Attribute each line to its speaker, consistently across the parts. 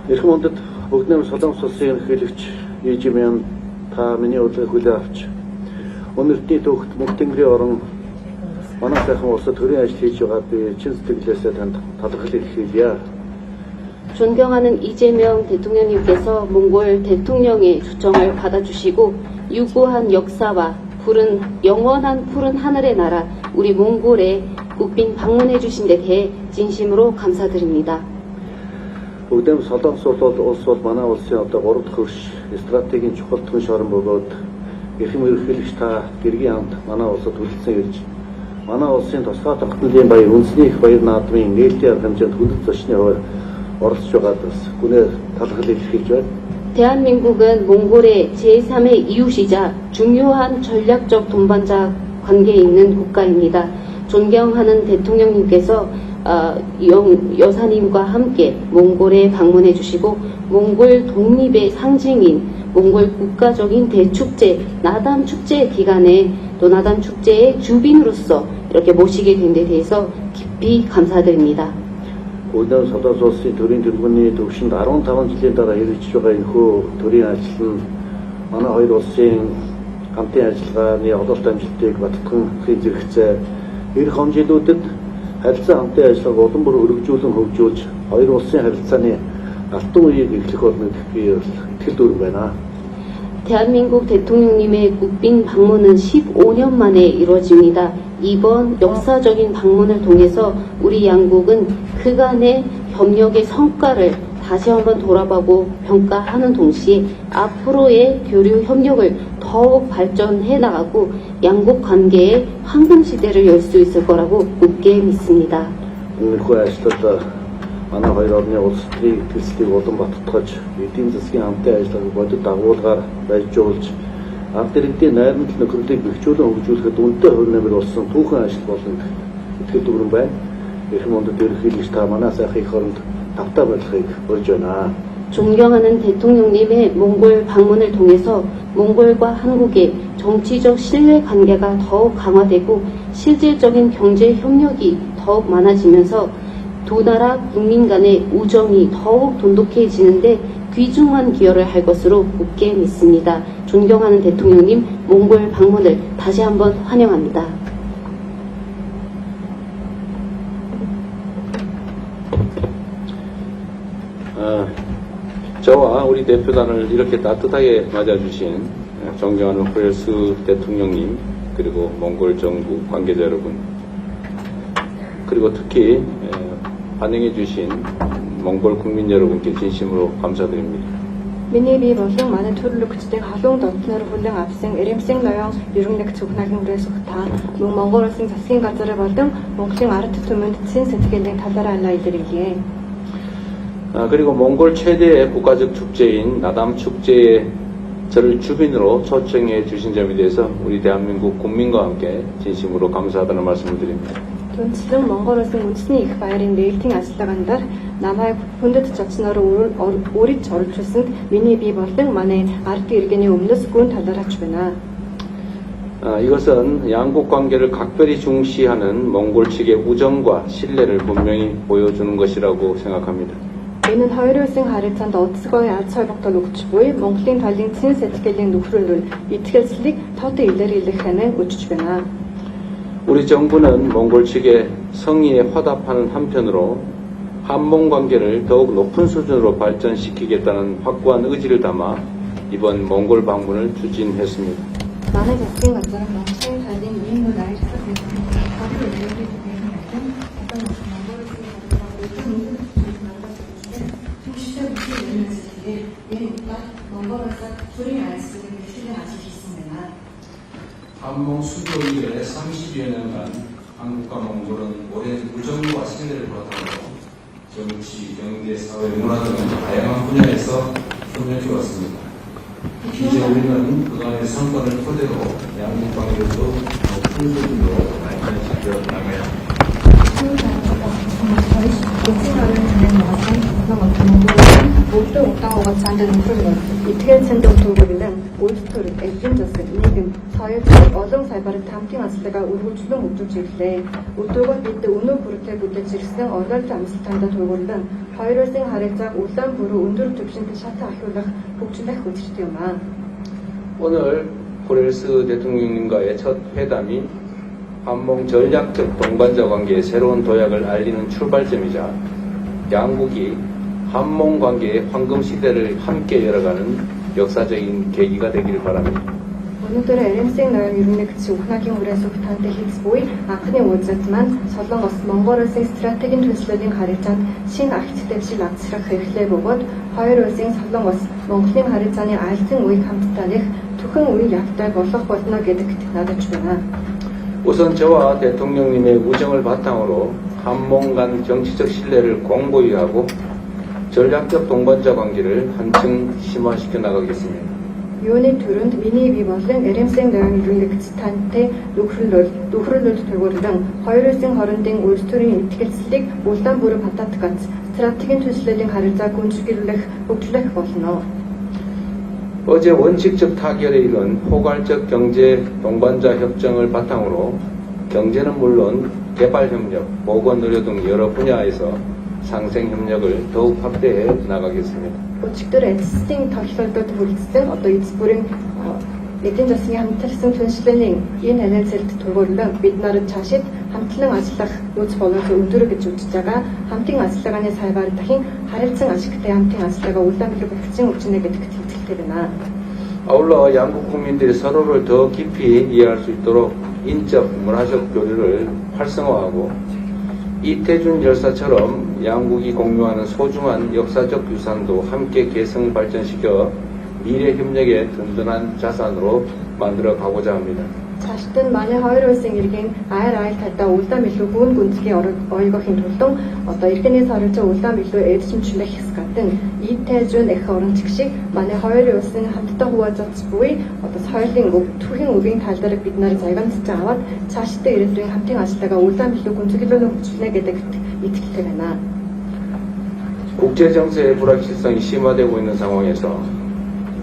Speaker 1: Эрхэм ондод бүгд нэм Солонгос улсын ерөнхийлөгч Ижимян та миний урилгыг хүлээн авч өнөөдрийн төвхт Мөнх Тэнгэрийн орон манай сайхан улсад төрийн ажил хийж байгаа би чин сэтгэлээсээ танд талархлыг хэлье.
Speaker 2: 존경하는 이재명 대통령님께서 몽골 대통령의 초청을 받아주시고 유구한 역사와 영원한 푸른 하늘의 나라 우리 몽골에 국빈 방문해 주신 데 대해 진심으로 감사드립니다.
Speaker 1: Бүгдэм Солонгос улс бол манай улсын одоо 3 дахь хөрш стратегийн чухал түнш орон бөгөөд эрхэм ерөнхийлөгч та гэргийн хамт манай улсад хүлцэн ирж манай улсын тусгай тогтнолын баяр үндэсний их баяр наадмын нээлтийн арга хэмжээнд хүндэт зочны хувьд оролцож байгаад бас гүнээ талархал илэрхийлж байна.
Speaker 2: 대한민국은 몽골의 제3의 이웃이자 중요한 전략적 동반자 관계에 있는 국가입니다. 존경하는 대통령님께서 여사님과 함께 몽골에 방문해 주시고 몽골 독립의 상징인 몽골 국가적인 대축제 나담 축제 기간에 또 나담 축제의 주빈으로서 이렇게 모시게 된 데 대해서 깊이 감사드립니다.
Speaker 1: Бүгд Солонгос улсын төрийн тэргүүний төвшөнд 15 жилийн дараа хэрэгжиж байгаа энэхүү төрийн ажил нь манай хоёр улсын хамтын ажиллагааны ололт амжилтыг баттган хэрэгжүүлэх эх хэмжээлүүдэд харилцаа хамтын ажиллагааг улам бүр өргөжүүлэн хөгжүүлж хоёр улсын харилцааны алтан үеийг эхлэх болно гэх би итгэл дүүрэн байна.
Speaker 2: 대한민국 대통령님의 국빈 방문은 15년 만에 이루어집니다. 이번 역사적인 방문을 통해서 우리 양국은 그간의 협력의 성과를 다시 한번 돌아보고 평가하는 동시에 앞으로의 교류 협력을 더욱 발전해 나가고 양국 관계의 황금 시대를 열 수 있을 거라고 굳게 믿습니다.
Speaker 1: манай хоёр орны улс төрийн төлслийг улам баттгаж эдийн засгийн хамтын ажиллагааг бодит дагуулгаар байжуулж ард иргэдийн найрамдал нөхөрлөлийг бэхжүүлэн хөгжүүлэхэд үнэтэй хувь нэмэр болсон түүхэн ажил болно итгэл дүүрэн байна. Эрхэм ондод ерөнхийлөгч та манай сайхан их оронд тавтаа болохыг урьж байна.
Speaker 2: 존경하는 대통령님의 몽골 방문을 통해서 몽골과 한국의 정치적 신뢰 관계가 더욱 강화되고 실질적인 경제 협력이 더욱 많아지면서 두 나라 국민 간의 우정이 더욱 돈독해지는데 귀중한 기여를 할 것으로 굳게 믿습니다. 존경하는 대통령님 몽골 방문을 다시 한번 환영합니다.
Speaker 3: 저와 우리 대표단을 이렇게 따뜻하게 맞아주신 존경하는 호렐스 대통령님, 그리고 몽골 정부 관계자 여러분, 그리고 특히 환영해주신 몽골 국민 여러분께 진심으로 감사드립니다.
Speaker 4: Миний бие болон манай төрөлхтдийн халуун донтноор хүлээн авсан Эрэмсийн ноён ерөнхий нэгц ухнаагийн хүрээс та мөн Монгол улсын засгийн газар болон Монголын ард түмэнд цэн сэтгэлийн талаараа илэрхийлье.
Speaker 3: 그리고 몽골 최대의 국가적 축제인 나담 축제에 저를 주빈으로 초청해 주신 점에 대해서 우리 대한민국 국민과 함께 진심으로 감사하다는 말씀을 드립니다.
Speaker 4: Түнчлэн Монгол улсын үндэсний их баярын нээлтийн ажиллагаанд намайг хүндэт зочноор өөрийг оролцуулсанд миний бие болон манай ард иргэний өмнөөс гүн талархаж байна.
Speaker 3: 이것은 양국 관계를 각별히 중시하는 몽골 측의 우정과 신뢰를 분명히 보여주는 것이라고 생각합니다.
Speaker 4: Энэ нь хоёр улсын харилцаанд онцгой аз холбогдол өгч буй Монголын талын цэн сэтгэлийн нөхрөлөөр итгэлцлийг тод илэрхийлэх ханаа өчж байна.
Speaker 3: 우리 정부는 몽골 측의 성의에 화답하는 한편으로 한몽 관계를 더욱 높은 수준으로 발전시키겠다는 확고한 의지를 담아 이번 몽골 방문을 추진했습니다.
Speaker 4: манай засгийн газар Монголын талын ийм үйл ажиллагаа
Speaker 3: 한몽 수교 이래 30여 년간 한국과 몽골은 오랜 우정과 신뢰를 바탕으로 정치, 경제, 사회, 문화 등 다양한 분야에서 협력해 왔습니다. 이제 우리는 그간의 성과를 토대로 양국 관계도 높은 수준으로 발전시켜 나가야 합니다.
Speaker 4: Өөртөө удаан хугацаанд нөхрөл итгэл цэнд төвлөрөн үйлдвэр эзэн засаг нийгэм соёл олон салбарт хамтын ажиллагаа үргэлжлэн хөгжиж ирлээ. Өдөөгөө бид өнөө бүртээ бүтэж ирсэн оролцоо амжилтанд төвлөрөн хоёр улсын харилцааг улаан бүрүү өндөр түвшинд шатаа ахиулах хөгжлөх хүчтэй юм аа.
Speaker 3: 오늘 호렐스 대통령님과의 첫 회담이 한몽 전략적 동반자 관계의 새로운 도약을 알리는 출발점이자 양국이 한몽 관계의 황금 시대를 함께 열어가는 역사적인 계기가 되기를 바랍니다.
Speaker 4: Өнөөдөр Эрэмсийн ноён ерөнхий нэгц ухнаагийн хүрээс ухаантай хэлц буй анхны уулзалт маань Солонгос Монгол улсын стратегийн төлөвлөлийн харилцаанд шинэ агт дэвшил авчрах хэрэглээ бөгөөд хоёр улсын Солонгос Монголын харилцааны альцсан үеийг хамтдаа нэх түхэн үе явтай болох болно гэдэгт надад байна.
Speaker 3: 우선 저와 대통령님의 우정을 바탕으로 한몽 간 정치적 신뢰를 공고히 하고 전략적 동반자 관계를 한층 심화시켜 나가겠습니다.
Speaker 4: Юуны төрөнд миний бие болон Эрэмсийн ноён ерөнхий нэгц тантай нөхрөлөд төгөрлөн хоёр улсын хоорондын улс төрийн итгэлцлийг улаан бүрэн хатаатгаж стратегийн төлөвлөлийн харилцааг гүнзгийрүүлэх хөгжлөх болно.
Speaker 3: 어제 원칙적 타결에 이른 포괄적 경제 동반자 협정을 바탕으로 경제는 물론 개발 협력, 보건 의료 등 여러 분야에서 상생 협력을 더욱 확대해 나가겠습니다.
Speaker 4: Өчигдөр эцсийн тоглолтод хүрэлцсэн одоо эцс бүрийн эдийн засгийн хамтарсан түншлэлийн энэ харилцаанд төгөрлөн бид нарт цаашид хамтлан ажиллах нөөц боловсрол өндөр гэж үзэж байгаа хамтын ажиллагааны сайваар дахин харилцан ашигтай хамтын ажиллагаа улаан билүү бүтцийн өвчнө гэдэгт итгэлтэй байна.
Speaker 3: 아울러 양국 국민들이 서로를 더 깊이 이해할 수 있도록 인적, 문화적 교류를 활성화하고 이태준 열사처럼 양국이 공유하는 소중한 역사적 유산도 함께 계승 발전시켜 미래 협력의 든든한 자산으로 만들어 가고자 합니다.
Speaker 4: Цаашд нь манай хоёр улсын иргэн аяр айлтайдаа улаан билүү гүн гүнзгий ойгохын тулд одоо иргэний харилцаа улаан билүү эдшимчлэх хэсгатэн ийтэжүн эх оронч шиг манай хоёр улсын хамтдаа хуваалцаж буй одоо соёлын өв түүхийн өвийн тал дээр бид нарыг загамсаж аваад цаашдаа ирээдүйн хамтын ажиллагаа улаан билүү гүнзгийлүүлэн хөгжүүлнэ гэдэгт итгэлтэй байна.
Speaker 3: 국제 정세의 불확실성이 심화되고 있는 상황에서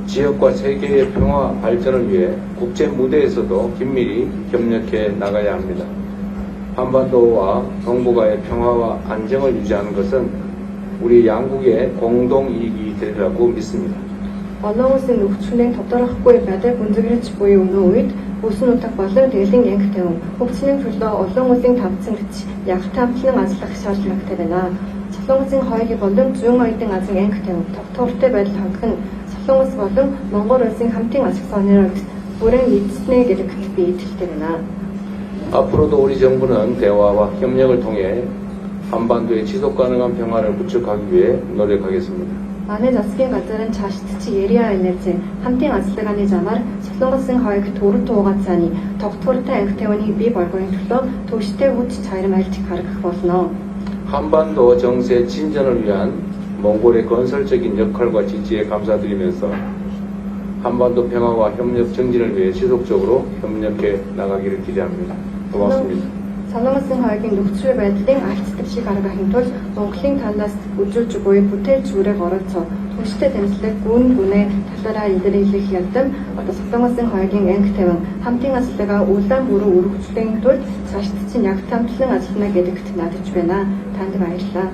Speaker 3: 지역과 세계의 평화 발전을 위해 국제 무대에서도 긴밀히 협력해 나가야 합니다. 한반도와 동북아의 평화와 안정을 유지하는 것은 우리 양국의 공동 이익이 되리라고 믿습니다.
Speaker 4: Олон улсын нөхцөлийн тодорхойгүй байдлыг гүнзгийж буй өнөө үед бүсэн утга болон дэлхийн янг тавин хөгжлийн төлөө олон улсын тавцсан гэж ягт хамтлан ажиллах шаардлагатай байна. Солонгосын хоёрын болон зүүн оюутан газрын анги тавин тогтвортой байдал хангах нь Солонгос болон Монгол улсын хамтын ашиг сонирхол бүрэн эзэснэ гэдэг би итгэлтэй байна.
Speaker 5: 앞으로도 우리 정부는 대화와 협력을 통해 한반도의 지속 가능한 평화를 구축하기 위해 노력하겠습니다.
Speaker 4: Манай засгийн газарын цаашдчи Яриа энерги хамтын ажиллагааны замаар Солонгосын хоёрт төрөв туугаад цааны тогтвортой анги тавины бий болгохын төлөө төвштэй хүч чарам альж гаргах болно.
Speaker 5: 한반도 정세 진전을 위한 몽골의 건설적인 역할과 지지에 감사드리면서 한반도 평화와 협력 정진을 위해 지속적으로 협력해 나가기를 기대합니다. 고맙습니다.
Speaker 4: Солонгосын хоёрын нөхцөл байдлын альцдаг шиг гаргахын тулд Монголын танаас үжүүлж буй бүтээлч үрэг оролцоо түнштэй тэмцэлэг гүн гүнээ талаараа илэрхийлэх ялдам Солонгосын хоёрын анги тавин хамтын ажиллагаа улаан бүрэн өргөжлөхийн тулд цаашдсан яг тамтлан ажиллана гэдэгт найдаж байна. Танд баярлалаа.